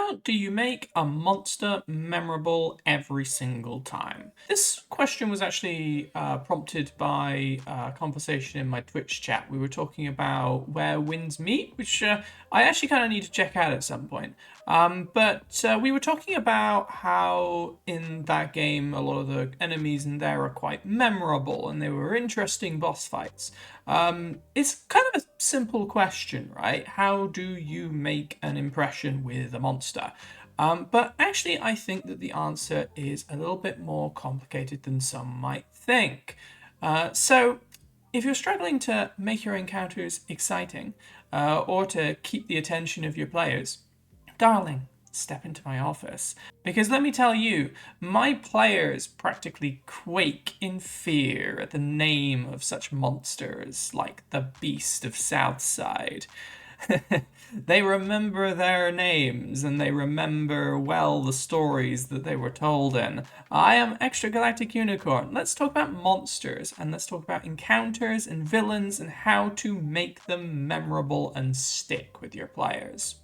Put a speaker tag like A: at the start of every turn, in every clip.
A: How do you make a monster memorable every single time? This question was actually prompted by a conversation in my Twitch chat. We were talking about where winds meet, which I actually kind of need to check out at some point. But we were talking about how in that game a lot of the enemies in there are quite memorable and they were interesting boss fights. It's kind of a simple question, right? How do you make an impression with a monster? But actually, I think that the answer is a little bit more complicated than some might think. So, if you're struggling to make your encounters exciting or to keep the attention of your players, darling, step into my office. Because let me tell you, my players practically quake in fear at the name of such monsters like the Beast of Southside. They remember their names and they remember well the stories that they were told in. I am Extra Galactic Unicorn. Let's talk about monsters and let's talk about encounters and villains and how to make them memorable and stick with your players.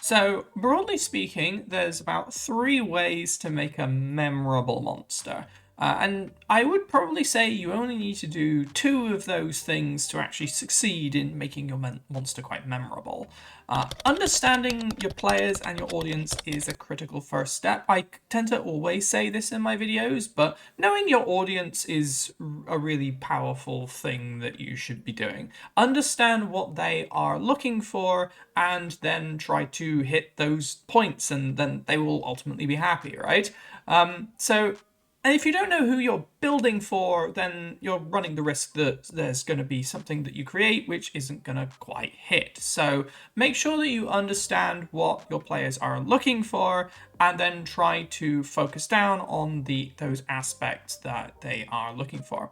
A: So, broadly speaking, there's about 3 ways to make a memorable monster. And I would probably say you only need to do 2 of those things to actually succeed in making your monster quite memorable. Understanding your players and your audience is a critical first step. I tend to always say this in my videos, but knowing your audience is a really powerful thing that you should be doing. Understand what they are looking for and then try to hit those points and then they will ultimately be happy, right? And if you don't know who you're building for, then you're running the risk that there's going to be something that you create which isn't going to quite hit. So make sure that you understand what your players are looking for and then try to focus down on those aspects that they are looking for.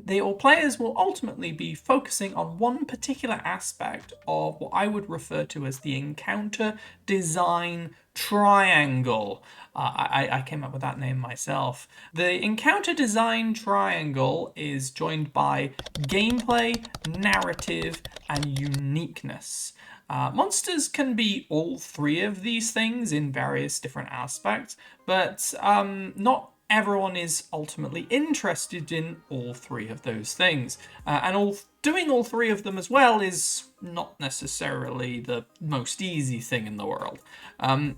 A: Your players will ultimately be focusing on one particular aspect of what I would refer to as the encounter design triangle. I came up with that name myself. The encounter design triangle is joined by gameplay, narrative, and uniqueness. Monsters can be all 3 of these things in various different aspects, but not everyone is ultimately interested in all 3 of those things. Doing all 3 of them as well is not necessarily the most easy thing in the world.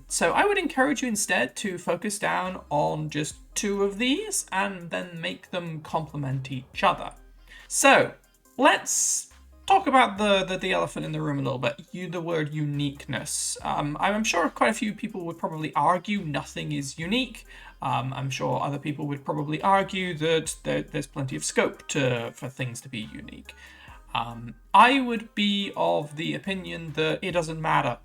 A: So I would encourage you instead to focus down on just 2 of these and then make them complement each other. So let's talk about the elephant in the room a little bit. The word uniqueness. I'm sure quite a few people would probably argue nothing is unique. I'm sure other people would probably argue that there's plenty of scope for things to be unique. I would be of the opinion that it doesn't matter.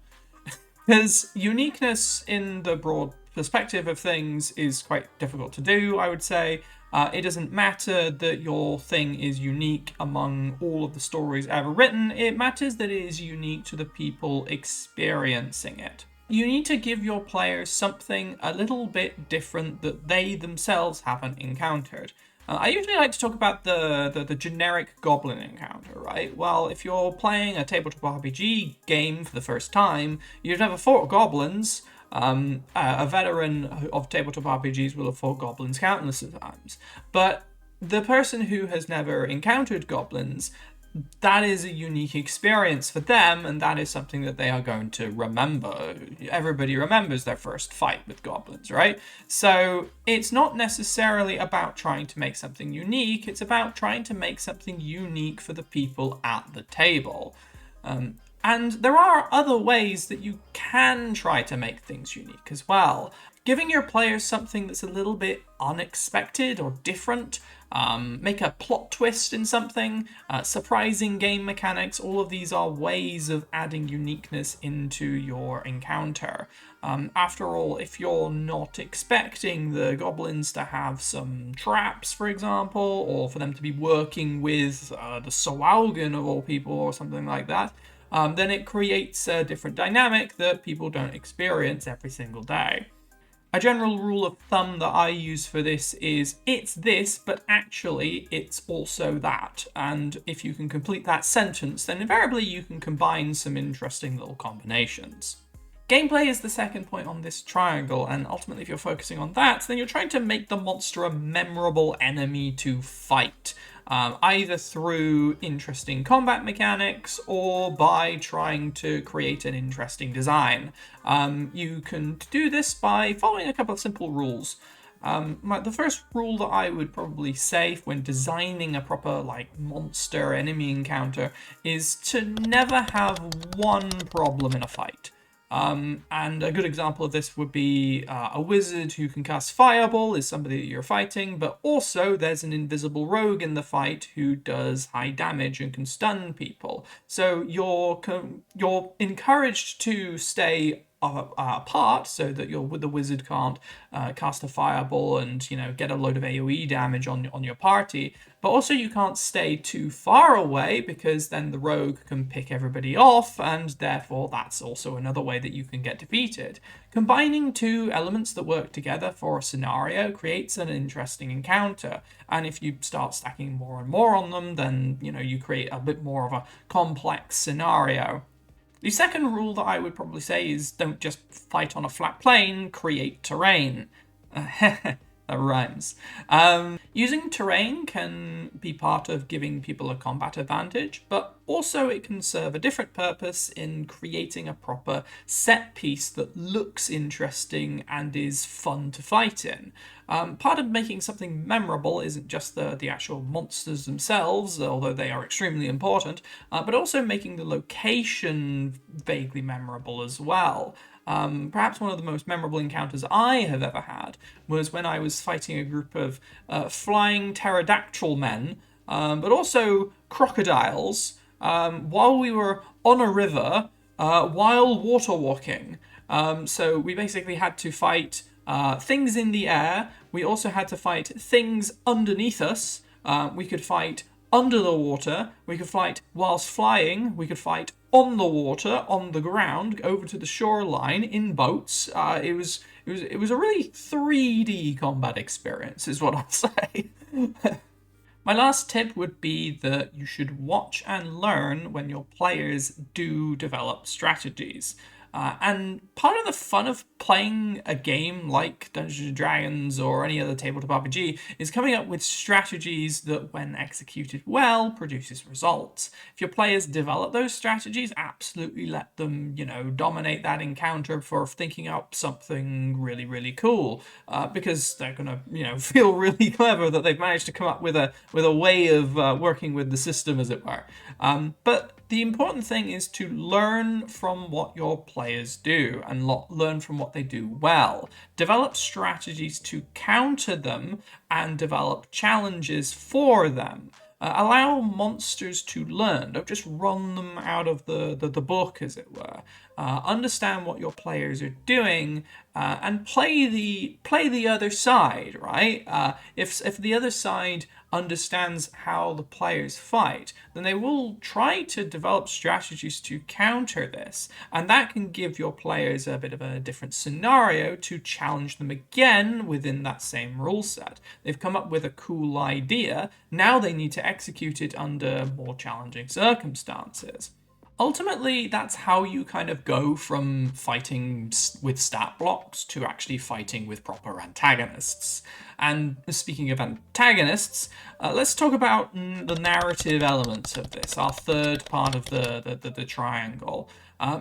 A: Because uniqueness in the broad perspective of things is quite difficult to do, I would say. It doesn't matter that your thing is unique among all of the stories ever written. It matters that it is unique to the people experiencing it. You need to give your players something a little bit different that they themselves haven't encountered. I usually like to talk about the generic goblin encounter, right? Well, if you're playing a tabletop RPG game for the first time, you'd have a fort goblins. A veteran of tabletop RPGs will have fought goblins countless of times. But the person who has never encountered goblins, that is a unique experience for them, and that is something that they are going to remember. Everybody remembers their first fight with goblins, right? So it's not necessarily about trying to make something unique, it's about trying to make something unique for the people at the table. And there are other ways that you can try to make things unique as well. Giving your players something that's a little bit unexpected or different, make a plot twist in something, surprising game mechanics, all of these are ways of adding uniqueness into your encounter. After all, if you're not expecting the goblins to have some traps, for example, or for them to be working with the Sowalgan of all people or something like that, then it creates a different dynamic that people don't experience every single day. A general rule of thumb that I use for this is it's this, but actually it's also that. And if you can complete that sentence, then invariably you can combine some interesting little combinations. Gameplay is the second point on this triangle, and ultimately if you're focusing on that, then you're trying to make the monster a memorable enemy to fight. Either through interesting combat mechanics or by trying to create an interesting design. You can do this by following a couple of simple rules. The first rule that I would probably say when designing a proper monster enemy encounter is to never have one problem in a fight. And a good example of this would be a wizard who can cast Fireball is somebody that you're fighting, but also there's an invisible rogue in the fight who does high damage and can stun people. So you're encouraged to stay apart so that the wizard can't cast a fireball and get a load of AoE damage on your party, but also you can't stay too far away because then the rogue can pick everybody off, and therefore that's also another way that you can get defeated. Combining two elements that work together for a scenario creates an interesting encounter, and if you start stacking more and more on them, then you create a bit more of a complex scenario. The second rule that I would probably say is don't just fight on a flat plane, create terrain. That rhymes. Using terrain can be part of giving people a combat advantage, but also it can serve a different purpose in creating a proper set piece that looks interesting and is fun to fight in. Part of making something memorable isn't just the actual monsters themselves, although they are extremely important, but also making the location vaguely memorable as well. Perhaps one of the most memorable encounters I have ever had was when I was fighting a group of flying pterodactyl men, but also crocodiles, while we were on a river while water walking. So we basically had to fight things in the air. We also had to fight things underneath us. We could fight under the water. We could fight whilst flying. We could fight on the water, on the ground, over to the shoreline in boats. It was a really 3D combat experience, is what I'll say. My last tip would be that you should watch and learn when your players do develop strategies. And part of the fun of playing a game like Dungeons & Dragons or any other tabletop RPG is coming up with strategies that, when executed well, produces results. If your players develop those strategies, absolutely let them, dominate that encounter for thinking up something really, really cool, because they're gonna, feel really clever that they've managed to come up with a way of working with the system, as it were. But the important thing is to learn from what your players do and learn from what they do well. Develop strategies to counter them and develop challenges for them. Allow monsters to learn. Don't just run them out of the book, as it were. Understand what your players are doing and play the other side, right? If the other side understands how the players fight, then they will try to develop strategies to counter this, and that can give your players a bit of a different scenario to challenge them again within that same rule set. They've come up with a cool idea, now they need to execute it under more challenging circumstances. Ultimately, that's how you kind of go from fighting with stat blocks to actually fighting with proper antagonists. And speaking of antagonists, let's talk about the narrative elements of this, our third part of the triangle.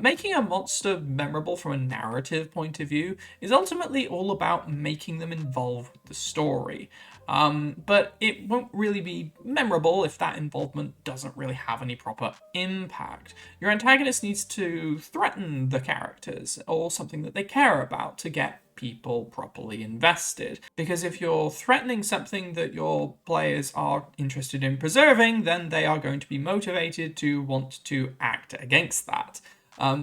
A: Making a monster memorable from a narrative point of view is ultimately all about making them involved with the story. But it won't really be memorable if that involvement doesn't really have any proper impact. Your antagonist needs to threaten the characters or something that they care about to get people properly invested. Because if you're threatening something that your players are interested in preserving, then they are going to be motivated to want to act against that.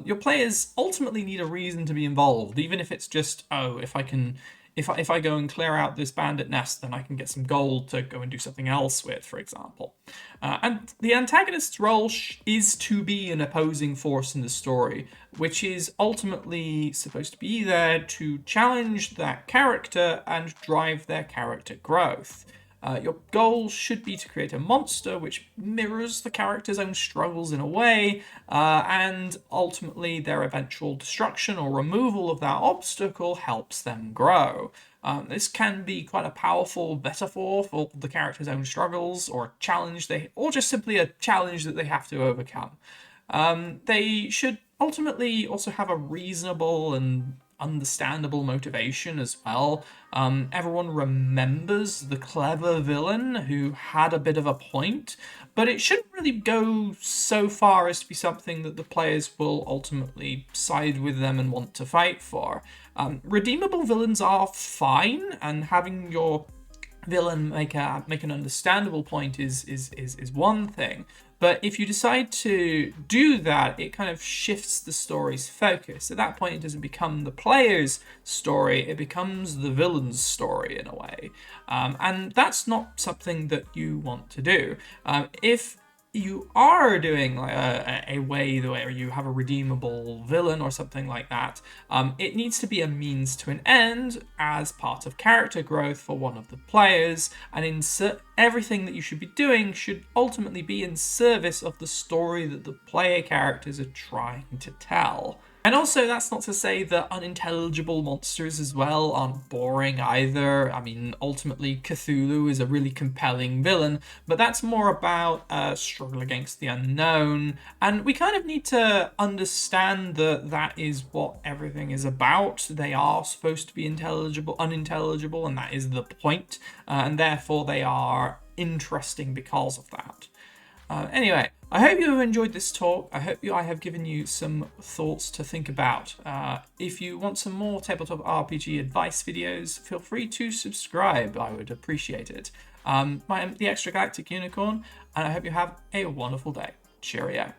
A: Your players ultimately need a reason to be involved, even if it's just, if I go and clear out this bandit nest, then I can get some gold to go and do something else with, for example. And the antagonist's role is to be an opposing force in the story, which is ultimately supposed to be there to challenge that character and drive their character growth. Your goal should be to create a monster which mirrors the character's own struggles in a way, and ultimately their eventual destruction or removal of that obstacle helps them grow. This can be quite a powerful metaphor for the character's own struggles, or a challenge or just simply a challenge that they have to overcome. They should ultimately also have a reasonable and understandable motivation as well. Everyone remembers the clever villain who had a bit of a point, but it shouldn't really go so far as to be something that the players will ultimately side with them and want to fight for. Redeemable villains are fine, and having your villain make an understandable point is one thing. But if you decide to do that, it kind of shifts the story's focus. At that point, it doesn't become the player's story, it becomes the villain's story in a way. And that's not something that you want to do. If you are doing like a way where you have a redeemable villain or something like that, it needs to be a means to an end as part of character growth for one of the players, and everything that you should be doing should ultimately be in service of the story that the player characters are trying to tell. And also, that's not to say that unintelligible monsters as well aren't boring either. I mean, ultimately, Cthulhu is a really compelling villain, but that's more about a struggle against the unknown. And we kind of need to understand that that is what everything is about. They are supposed to be unintelligible, and that is the point. And therefore, they are interesting because of that. Anyway, I hope you have enjoyed this talk. I hope I have given you some thoughts to think about. If you want some more tabletop RPG advice videos, feel free to subscribe. I would appreciate it. I am the Extra Galactic Unicorn, and I hope you have a wonderful day. Cheerio.